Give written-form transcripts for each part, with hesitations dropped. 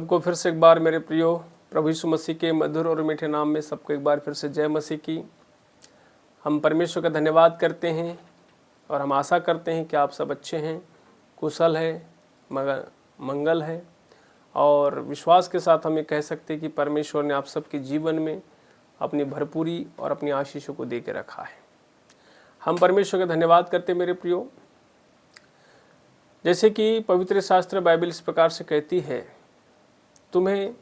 सबको फिर से एक बार मेरे प्रियो प्रभु यीशु मसीह के मधुर और मीठे नाम में सबको एक बार फिर से जय मसीह की। हम परमेश्वर का धन्यवाद करते हैं और हम आशा करते हैं कि आप सब अच्छे हैं, कुशल है, मंगल है। और विश्वास के साथ हम ये कह सकते हैं कि परमेश्वर ने आप सबके जीवन में अपनी भरपूरी और अपनी आशीषों को दे के रखा है। हम परमेश्वर का धन्यवाद करते हैं मेरे प्रियो। जैसे कि पवित्र शास्त्र बाइबल इस प्रकार से कहती है, तुम्हें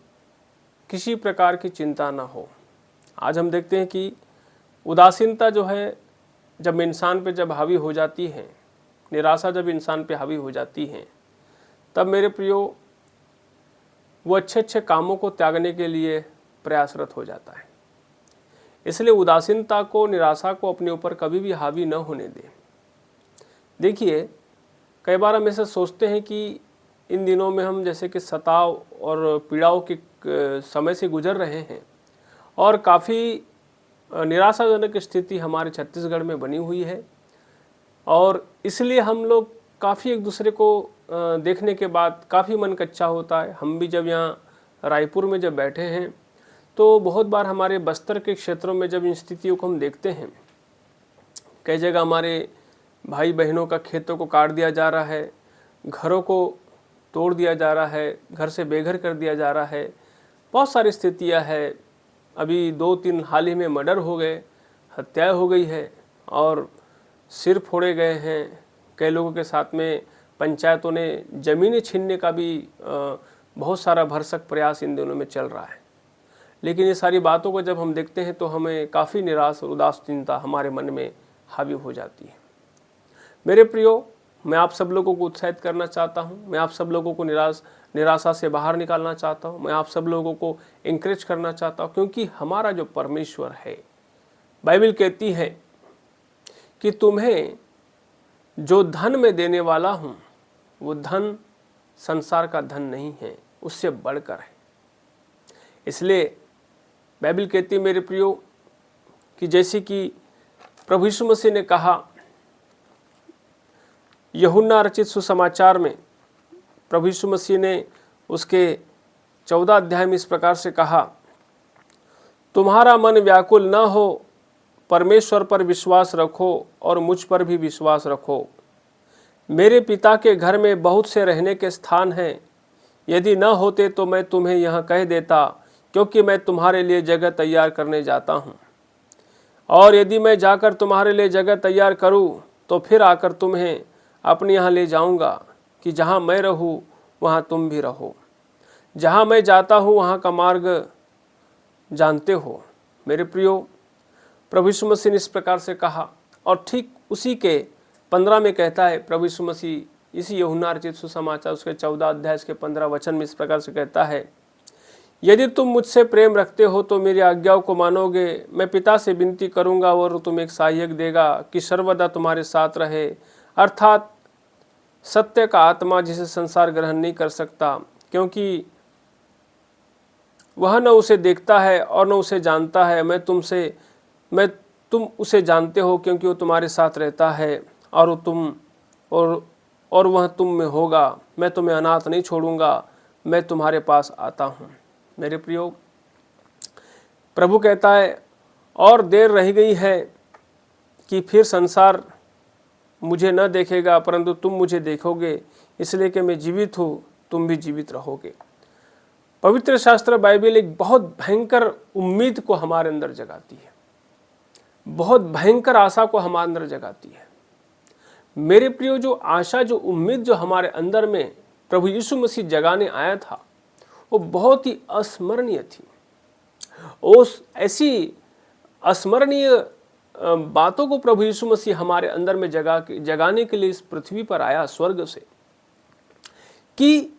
किसी प्रकार की चिंता ना हो। आज हम देखते हैं कि उदासीनता जो है जब इंसान पे जब हावी हो जाती है, निराशा जब इंसान पे हावी हो जाती है, तब मेरे प्रियो वो अच्छे अच्छे कामों को त्यागने के लिए प्रयासरत हो जाता है। इसलिए उदासीनता को, निराशा को अपने ऊपर कभी भी हावी न होने दें। देखिए, कई बार हम ऐसे सोचते हैं कि इन दिनों में हम जैसे कि सताव और पीड़ाओं के समय से गुजर रहे हैं और काफ़ी निराशाजनक स्थिति हमारे छत्तीसगढ़ में बनी हुई है। और इसलिए हम लोग काफ़ी एक दूसरे को देखने के बाद काफ़ी मन कच्चा होता है। हम भी जब यहाँ रायपुर में जब बैठे हैं तो बहुत बार हमारे बस्तर के क्षेत्रों में जब इन स्थितियों को हम देखते हैं, कई जगह हमारे भाई बहनों का खेतों को काट दिया जा रहा है, घरों को तोड़ दिया जा रहा है, घर से बेघर कर दिया जा रहा है। बहुत सारी स्थितियां हैं। अभी 2-3 हाल ही में मर्डर हो गए, हत्याएं हो गई है और सिर फोड़े गए हैं। कई लोगों के साथ में पंचायतों ने ज़मीनें छीनने का भी बहुत सारा भरसक प्रयास इन दिनों में चल रहा है। लेकिन ये सारी बातों को जब हम देखते हैं तो हमें काफ़ी निराश और उदासीनता हमारे मन में हावी हो जाती है। मेरे प्रियो, मैं आप सब लोगों को उत्साहित करना चाहता हूं। मैं आप सब लोगों को निराशा से बाहर निकालना चाहता हूं। मैं आप सब लोगों को इंकरेज करना चाहता हूं, क्योंकि हमारा जो परमेश्वर है, बाइबल कहती है कि तुम्हें जो धन मैं देने वाला हूं वो धन संसार का धन नहीं है, उससे बढ़कर है। इसलिए बाइबल कहती है मेरे प्रियो कि जैसे कि प्रभु यीशु मसीह ने कहा, यूहन्ना रचित सुसमाचार में प्रभु यीशु मसीह ने उसके 14 अध्याय में इस प्रकार से कहा, तुम्हारा मन व्याकुल न हो, परमेश्वर पर विश्वास रखो और मुझ पर भी विश्वास रखो। मेरे पिता के घर में बहुत से रहने के स्थान हैं। यदि न होते तो मैं तुम्हें यहाँ कह देता, क्योंकि मैं तुम्हारे लिए जगह तैयार करने जाता हूँ। और यदि मैं जाकर तुम्हारे लिए जगह तैयार करूँ तो फिर आकर तुम्हें अपने यहाँ ले जाऊँगा, कि जहाँ मैं रहूँ वहाँ तुम भी रहो। जहाँ मैं जाता हूँ वहाँ का मार्ग जानते हो। मेरे प्रियो, प्रभु यीशु मसीह ने इस प्रकार से कहा और ठीक उसी के 15 में कहता है प्रभु यीशु मसीह, इसी यूहन्ना रचित सुसमाचार उसके 14 अध्याय के 15 वचन में इस प्रकार से कहता है, यदि तुम मुझसे प्रेम रखते हो तो मेरी आज्ञाओं को मानोगे। मैं पिता से विनती करूँगा और तुम्हें एक सहायक देगा कि सर्वदा तुम्हारे साथ रहे, अर्थात सत्य का आत्मा, जिसे संसार ग्रहण नहीं कर सकता, क्योंकि वह न उसे देखता है और न उसे जानता है। तुम उसे जानते हो, क्योंकि वो तुम्हारे साथ रहता है और वह तुम में होगा। मैं तुम्हें अनाथ नहीं छोड़ूंगा, मैं तुम्हारे पास आता हूँ। मेरे प्रियो, प्रभु कहता है, और देर रह गई है कि फिर संसार मुझे न देखेगा, परंतु तुम मुझे देखोगे, इसलिए कि मैं जीवित हूँ, तुम भी जीवित रहोगे। पवित्र शास्त्र बाइबल एक बहुत भयंकर उम्मीद को हमारे अंदर जगाती है, बहुत भयंकर आशा को हमारे अंदर जगाती है। मेरे प्रियो, जो आशा, जो उम्मीद जो हमारे अंदर में प्रभु यीशु मसीह जगाने आया था, वो बहुत ही अस्मरणीय थी। उस ऐसी अस्मरणीय बातों को प्रभु यीशु मसीह हमारे अंदर में जगाने के लिए इस पृथ्वी पर आया स्वर्ग से, कि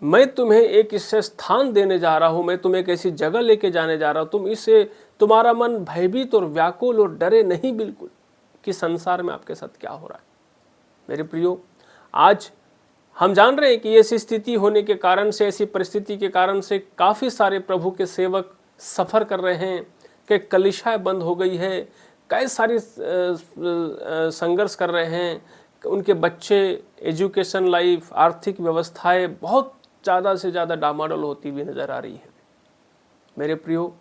मैं तुम्हें एक इससे स्थान देने जा रहा हूं, मैं तुम्हें एक ऐसी जगह लेके जाने जा रहा हूं, तुम इससे तुम्हारा मन भयभीत और व्याकुल और डरे नहीं बिल्कुल कि संसार में आपके साथ क्या हो रहा है। मेरे प्रियो, आज हम जान रहे हैं कि ऐसी स्थिति होने के कारण से, ऐसी परिस्थिति के कारण से काफ़ी सारे प्रभु के सेवक सफ़र कर रहे हैं, कि कलीसियाएं बंद हो गई है, कई सारी संघर्ष कर रहे हैं, उनके बच्चे, एजुकेशन लाइफ, आर्थिक व्यवस्थाएं बहुत ज़्यादा से ज़्यादा डामाडोल होती हुई नज़र आ रही है मेरे प्रियो।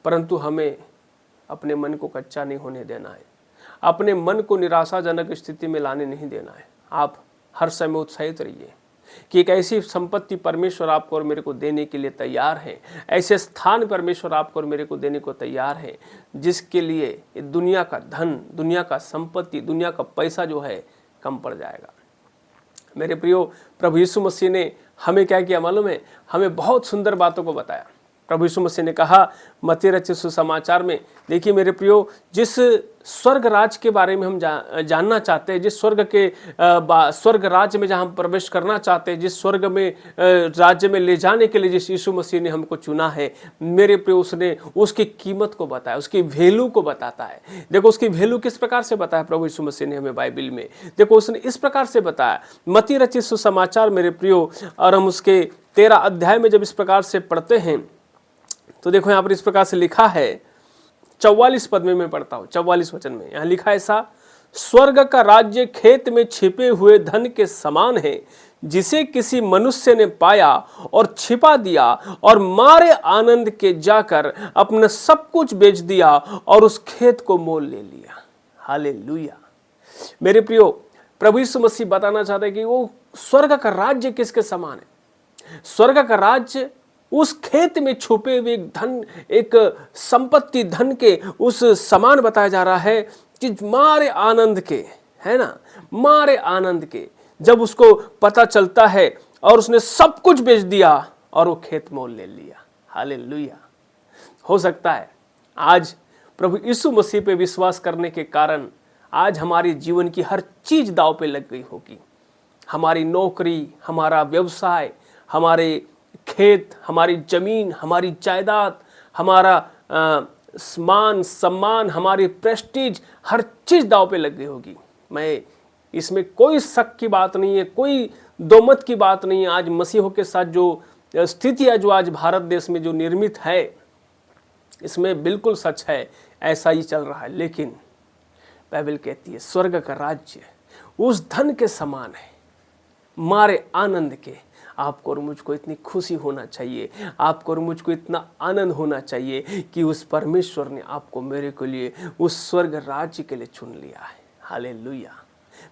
परंतु हमें अपने मन को कच्चा नहीं होने देना है, अपने मन को निराशाजनक स्थिति में लाने नहीं देना है। आप हर समय उत्साहित रहिए कि एक ऐसी संपत्ति परमेश्वर आपको और मेरे को देने के लिए तैयार है, ऐसे स्थान परमेश्वर आपको और मेरे को देने को तैयार है जिसके लिए दुनिया का धन, दुनिया का संपत्ति, दुनिया का पैसा जो है कम पड़ जाएगा। मेरे प्रियो, प्रभु यीशु मसीह ने हमें क्या किया मालूम है? हमें बहुत सुंदर बातों को बताया। प्रभु यीशु मसीह ने कहा मत्ती रचित सुसमाचार में, देखिए मेरे प्रियो, जिस स्वर्ग राज के बारे में हम जानना चाहते हैं, जिस स्वर्ग राज्य में जहाँ हम प्रवेश करना चाहते हैं, जिस स्वर्ग में राज्य में ले जाने के लिए जिस यीशु मसीह ने हमको चुना है, मेरे प्रियो, उसने उसकी कीमत को बताया, उसकी वैल्यू को बताता है। देखो उसकी वैल्यू किस प्रकार से बताया प्रभु यीशु मसीह ने हमें बाइबल में। देखो उसने इस प्रकार से बताया, मत्ती रचित सुसमाचार मेरे प्रियो, और हम उसके 13 अध्याय में जब इस प्रकार से पढ़ते हैं तो देखो यहाँ पर इस प्रकार से लिखा है, 44 पद में मैं पढ़ता हूँ, 44 वचन में यहाँ लिखा है ऐसा, स्वर्ग का राज्य खेत में छिपे हुए धन के समान है, जिसे किसी मनुष्य ने पाया और छिपा दिया और मारे आनंद के जाकर अपना सब कुछ बेच दिया और उस खेत को मोल ले लिया। हालेलुया। मेरे प्रियो, प्रभु यीशु मसीह बताना चाहते हैं कि वो स्वर्ग का राज्य किसके समान है? स्वर्ग का राज्य उस खेत में छुपे हुए धन, एक संपत्ति धन के उस समान बताया जा रहा है कि मारे आनंद के, है ना, मारे आनंद के, जब उसको पता चलता है और उसने सब कुछ बेच दिया और वो खेत मोल ले लिया। हालेलुया। हो सकता है आज प्रभु यीशु मसीह पे विश्वास करने के कारण आज हमारी जीवन की हर चीज दांव पे लग गई होगी। हमारी नौकरी, हमारा व्यवसाय, हमारे खेत, हमारी जमीन, हमारी जायदाद, हमारा मान सम्मान, हमारी प्रेस्टीज, हर चीज दांव पे लग गई होगी। मैं इसमें कोई शक की बात नहीं है, कोई दो मत की बात नहीं है। आज मसीहों के साथ जो स्थिति है, जो आज भारत देश में जो निर्मित है, इसमें बिल्कुल सच है, ऐसा ही चल रहा है। लेकिन बाइबल कहती है स्वर्ग का राज्य उस धन के समान है, मारे आनंद के। आपको और मुझको इतनी खुशी होना चाहिए, आपको और मुझको इतना आनंद होना चाहिए कि उस परमेश्वर ने आपको मेरे के लिए उस स्वर्ग राज्य के लिए चुन लिया है। हालेलुया।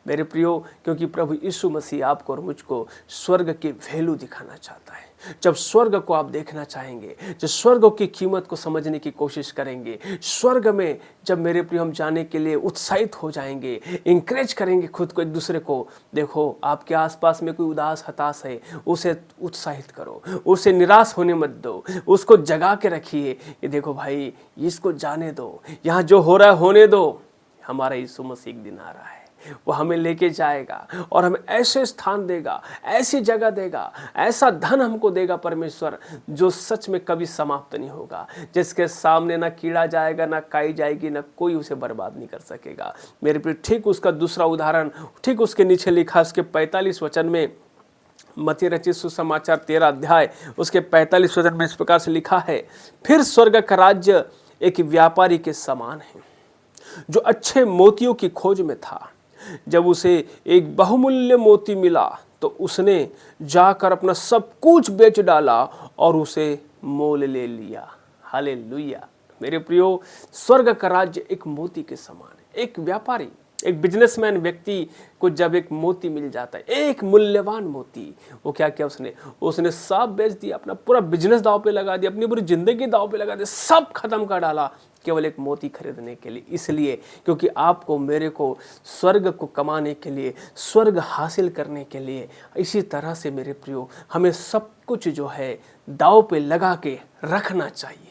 मेरे प्रियो, क्योंकि प्रभु यीशु मसीह आपको और मुझको स्वर्ग की वैल्यू दिखाना चाहता है। जब स्वर्ग को आप देखना चाहेंगे, जब स्वर्ग की कीमत को समझने की कोशिश करेंगे, स्वर्ग में जब मेरे प्रियो हम जाने के लिए उत्साहित हो जाएंगे, इंकरेज करेंगे खुद को, एक दूसरे को। देखो आपके आसपास में कोई उदास हताश है, उसे उत्साहित करो, उसे निराश होने मत दो, उसको जगा के रखिए। ये देखो भाई, इसको जाने दो, यहाँ जो हो रहा है होने दो। हमारा यीशु मसीह एक दिन आ रहा है, वो हमें लेके जाएगा और हमें ऐसे स्थान देगा, ऐसी जगह देगा, ऐसा धन हमको देगा परमेश्वर, जो सच में कभी समाप्त नहीं होगा, जिसके सामने ना कीड़ा जाएगा, ना काई जाएगी, ना कोई उसे बर्बाद नहीं कर सकेगा। मेरे प्रिय, ठीक उसका दूसरा उदाहरण ठीक उसके नीचे लिखा, उसके 45 वचन में, मत्ती रचित सुसमाचार 13 अध्याय उसके 45 वचन में इस प्रकार से लिखा है, फिर स्वर्ग का राज्य एक व्यापारी के समान है, जो अच्छे मोतियों की खोज में था। जब उसे एक बहुमूल्य मोती मिला तो उसने जाकर अपना सब कुछ बेच डाला और उसे मोल ले लिया। हालेलुया। मेरे प्रियो, स्वर्ग का राज्य एक मोती के समान है। एक व्यापारी, एक बिजनेसमैन व्यक्ति को जब एक मोती मिल जाता है, एक मूल्यवान मोती, वो क्या किया उसने सब बेच दिया, अपना पूरा बिजनेस दांव पे लगा दिया, अपनी पूरी जिंदगी दांव पे लगा दिया, सब खत्म कर डाला केवल एक मोती खरीदने के लिए। इसलिए क्योंकि आपको मेरे को स्वर्ग को कमाने के लिए, स्वर्ग हासिल करने के लिए, इसी तरह से मेरे प्रियो हमें सब कुछ जो है दांव पे लगा के रखना चाहिए।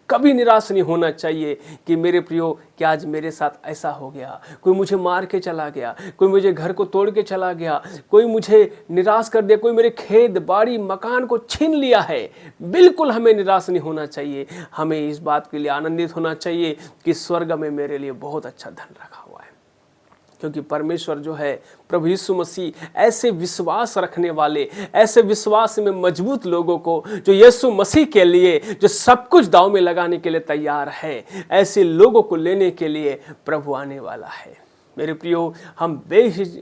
कभी निराश नहीं होना चाहिए कि मेरे प्रियो कि आज मेरे साथ ऐसा हो गया, कोई मुझे मार के चला गया, कोई मुझे घर को तोड़ के चला गया, कोई मुझे निराश कर दिया, कोई मेरे खेत बाड़ी मकान को छीन लिया है। बिल्कुल हमें निराश नहीं होना चाहिए। हमें इस बात के लिए आनंदित होना चाहिए कि स्वर्ग में मेरे लिए बहुत अच्छा धन रखा हुआ है, क्योंकि परमेश्वर जो है, प्रभु यीशु मसीह ऐसे विश्वास रखने वाले, ऐसे विश्वास में मजबूत लोगों को, जो यीशु मसीह के लिए जो सब कुछ दांव में लगाने के लिए तैयार है, ऐसे लोगों को लेने के लिए प्रभु आने वाला है। मेरे प्रियो,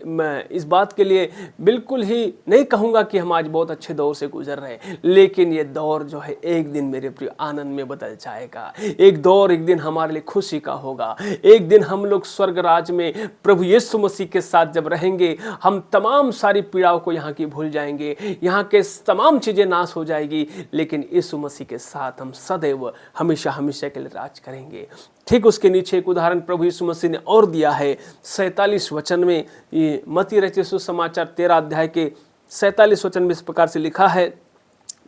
मैं इस बात के लिए बिल्कुल ही नहीं कहूँगा कि हम आज बहुत अच्छे दौर से गुजर रहे हैं, लेकिन ये दौर जो है एक दिन मेरे प्रियो आनंद में बदल जाएगा। एक दिन हमारे लिए खुशी का होगा। एक दिन हम लोग स्वर्ग राज में प्रभु यीशु मसीह के साथ जब रहेंगे, हम तमाम सारी पीड़ाओं को यहाँ की भूल जाएंगे, यहाँ के तमाम चीज़ें नाश हो जाएगी, लेकिन यीशु मसीह के साथ हम सदैव हमेशा हमेशा के लिए राज करेंगे। ठीक उसके नीचे एक उदाहरण प्रभु यीशु मसीह ने और दिया है 47 वचन में। ये मत्ती रचित सुसमाचार 13 अध्याय के 47 वचन में इस प्रकार से लिखा है,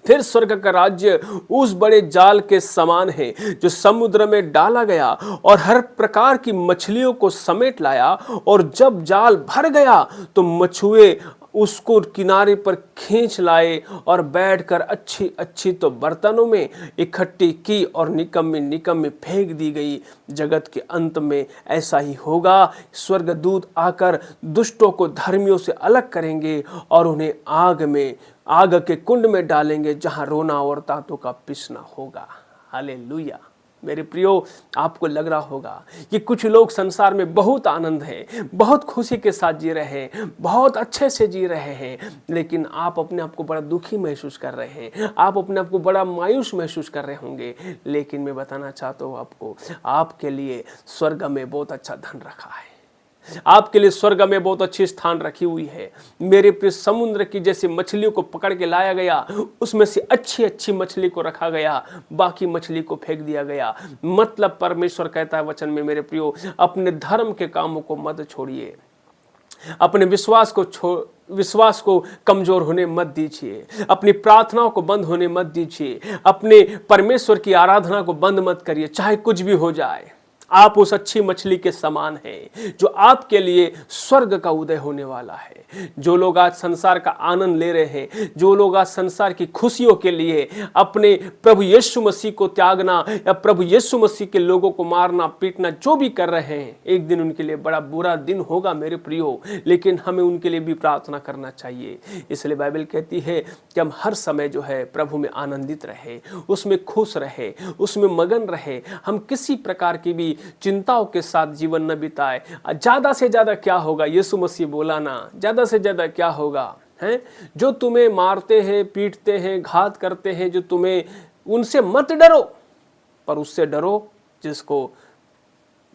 फिर स्वर्ग का राज्य उस बड़े जाल के समान है जो समुद्र में डाला गया और हर प्रकार की मछलियों को समेट लाया, और जब जाल भर गया तो मछुए उसको किनारे पर खींच लाए और बैठकर अच्छी अच्छी तो बर्तनों में इकट्ठी की और निकम्मी फेंक दी गई। जगत के अंत में ऐसा ही होगा। स्वर्गदूत आकर दुष्टों को धर्मियों से अलग करेंगे और उन्हें आग के कुंड में डालेंगे, जहां रोना और दांतों का पिसना होगा। हालेलुया। मेरे प्रियो, आपको लग रहा होगा कि कुछ लोग संसार में बहुत आनंद है, बहुत खुशी के साथ जी रहे हैं, बहुत अच्छे से जी रहे हैं, लेकिन आप अपने आप को बड़ा दुखी महसूस कर रहे हैं, आप अपने आप को बड़ा मायूस महसूस कर रहे होंगे। लेकिन मैं बताना चाहता हूँ आपको, आपके लिए स्वर्ग में बहुत अच्छा धन रखा है, आपके लिए स्वर्ग में बहुत अच्छी स्थान रखी हुई है। मेरे प्रिय, समुद्र की जैसे मछलियों को पकड़ के लाया गया, उसमें से अच्छी अच्छी मछली को रखा गया, बाकी मछली को फेंक दिया गया। मतलब परमेश्वर कहता है वचन में, मेरे प्रियो, अपने धर्म के कामों को मत छोड़िए, अपने विश्वास को कमजोर होने मत दीजिए, अपनी प्रार्थनाओं को बंद होने मत दीजिए, अपने परमेश्वर की आराधना को बंद मत करिए, चाहे कुछ भी हो जाए। आप उस अच्छी मछली के समान हैं जो आपके लिए स्वर्ग का उदय होने वाला है। जो लोग आज संसार का आनंद ले रहे हैं, जो लोग आज संसार की खुशियों के लिए अपने प्रभु यीशु मसीह को त्यागना या प्रभु यीशु मसीह के लोगों को मारना पीटना जो भी कर रहे हैं, एक दिन उनके लिए बड़ा बुरा दिन होगा मेरे प्रियो। लेकिन हमें उनके लिए भी प्रार्थना करना चाहिए। इसलिए बाइबल कहती है कि हम हर समय जो है प्रभु में आनंदित रहे, उसमें खुश रहे, उसमें मगन रहे। हम किसी प्रकार की भी चिंताओं के साथ जीवन न बिताए। ज्यादा से ज्यादा क्या होगा, यीशु मसीह बोला ना, ज्यादा से ज्यादा क्या होगा, हैं जो तुम्हें मारते हैं, पीटते हैं, घात करते हैं, जो तुम्हें, उनसे मत डरो, पर उससे डरो जिसको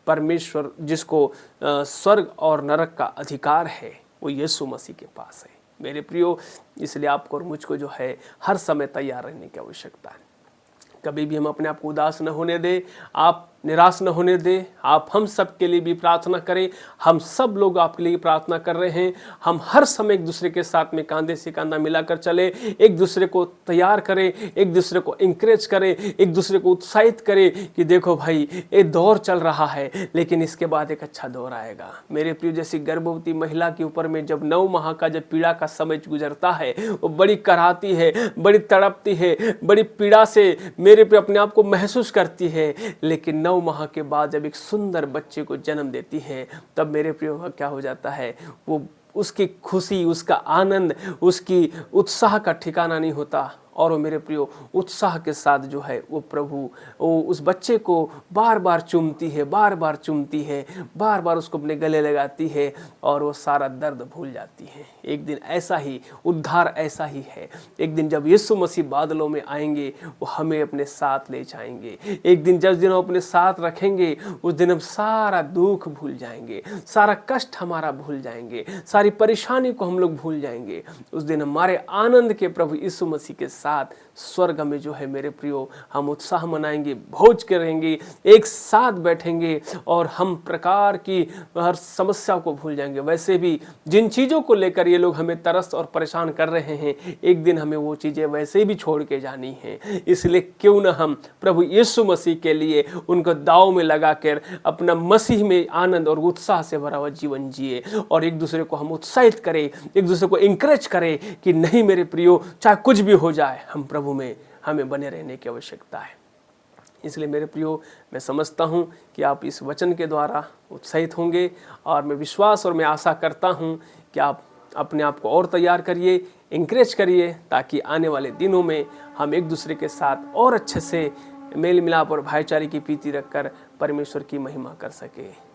परमेश्वर, जिसको स्वर्ग और नरक का अधिकार है, वो यीशु मसीह के पास है मेरे प्रियो। इसलिए आपको और मुझको जो है हर समय तैयार रहने की आवश्यकता है। कभी भी हम अपने आप को उदास न होने दे, आप निराश न होने दे। आप हम सब के लिए भी प्रार्थना करें। हम सब लोग आपके लिए प्रार्थना कर रहे हैं। हम हर समय एक दूसरे के साथ में कंधे से कंधा मिलाकर चले, एक दूसरे को तैयार करें, एक दूसरे को इंकरेज करें, एक दूसरे को उत्साहित करें कि देखो भाई, ये दौर चल रहा है, लेकिन इसके बाद एक अच्छा दौर आएगा। मेरे प्रिय, जैसी गर्भवती महिला के ऊपर में जब 9 माह का जब पीड़ा का समय गुजरता है, वो बड़ी कराहती है, बड़ी तड़पती है, बड़ी पीड़ा से मेरे प्रिय अपने आप को महसूस करती है, लेकिन 9 माह के बाद जब एक सुंदर बच्चे को जन्म देती है, तब मेरे प्रियो क्या हो जाता है, वो उसकी खुशी, उसका आनंद, उसकी उत्साह का ठिकाना नहीं होता। और वो मेरे प्रियो उत्साह के साथ जो है वो प्रभु वो उस बच्चे को बार बार चूमती है, बार बार चूमती है, बार बार उसको अपने गले लगाती है, और वो सारा दर्द भूल जाती है। एक दिन ऐसा ही उद्धार ऐसा ही है। एक दिन जब यीशु मसीह बादलों में आएंगे, वो हमें अपने साथ ले जाएंगे। एक दिन जिस दिन वो अपने साथ रखेंगे, उस दिन हम सारा दुख भूल जाएंगे, सारा कष्ट हमारा भूल जाएंगे, सारी परेशानी को हम लोग भूल जाएंगे। उस दिन हमारे आनंद के प्रभु यीशु मसीह के साथ स्वर्ग में जो है मेरे प्रियो हम उत्साह मनाएंगे, भोज करेंगे, एक साथ बैठेंगे, और हम प्रकार की हर समस्या को भूल जाएंगे। वैसे भी जिन चीज़ों को लेकर ये लोग हमें तरस और परेशान कर रहे हैं, एक दिन हमें वो चीज़ें वैसे भी छोड़ के जानी हैं। इसलिए क्यों न हम प्रभु यीशु मसीह के लिए उनको दाव में लगाकर अपना मसीह में आनंद और उत्साह से भरा हुआ जीवन जिए, और एक दूसरे को हम उत्साहित करें, एक दूसरे को इंकरेज करें कि नहीं मेरे प्रियो, चाहे कुछ भी हो जाए, हम प्रभु में हमें बने रहने की आवश्यकता है। इसलिए मेरे प्रियो, मैं समझता हूँ कि आप इस वचन के द्वारा उत्साहित होंगे, और मैं विश्वास और मैं आशा करता हूँ कि आप अपने आप को और तैयार करिए, इंकरेज करिए, ताकि आने वाले दिनों में हम एक दूसरे के साथ और अच्छे से मेल मिलाप और भाईचारे की प्रीति रखकर परमेश्वर की महिमा कर सके।